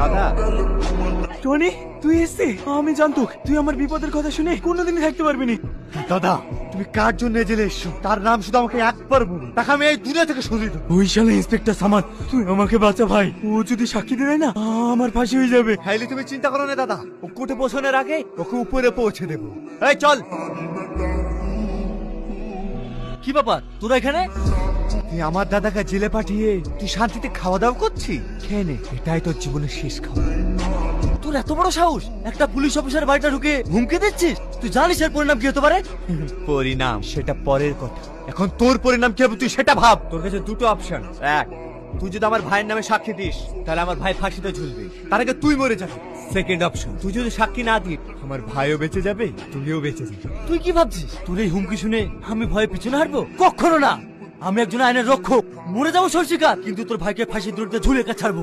দাদা, টনি, তুই এসে আমি জানতুক তুই আমার বিপদের কথা শুনে কোনোদিনই থাকতে পারবি না। দাদা তুমি কার জন্য জেলে এসছো তার নাম শুধু আমাকে একবার বলো, তাকে আমি এই দুনিয়া থেকে সরিয়ে দেবো। ওই শালা ইন্সপেক্টর সামাদ, তুই আমাকে বাঁচা ভাই। ও যদি সাক্ষী দেয় না আমার ফাঁসি হয়ে যাবে। হাইলে তুমি চিন্তা করো না দাদা, ও কোর্টে পৌঁছানোর আগে ওকে উপরে পৌঁছে দেবো। এই চল। কি ব্যাপার তোরা এখানে? তুই আমার দাদাকে জেলে পাঠিয়ে তুই শান্তিতে খাওয়া দাওয়া করছিস, খেয়ে নে, এটাই তোর জীবনের শেষ খাওয়া। তোর এত বড় সাহস, একটা পুলিশ অফিসার বাড়িটা ঢুকে হুমকি দিচ্ছিস? তুই জানিস এর পরিণাম কি হতে পারে? পরিণাম সেটা পরের কথা, এখন তোর পরিণাম কি হবে তুই সেটা ভাব। তোর কাছে দুটো অপশন, এক, তুই যদি আমার ভাইয়ের নামে সাক্ষী দিস তাহলে আমার ভাই ফাঁসিতে ঝুলবে, তার আগে তুই মরে যাবি। সেকেন্ড অপশন, তুই যদি সাক্ষী না দিস আমার ভাইও বেঁচে যাবে, তুমিও বেঁচে যাবে। তুই কি ভাবছিস তোর এই হুমকি শুনে আমি ভয়ে পিছনে হাঁটবো? কখনো না। আমি একজন আইনের রক্ষক, মরে যাবো সরষিকার, কিন্তু তোর ভাইকে ফাঁসির দড়িতে ঝুলে ছাড়বো।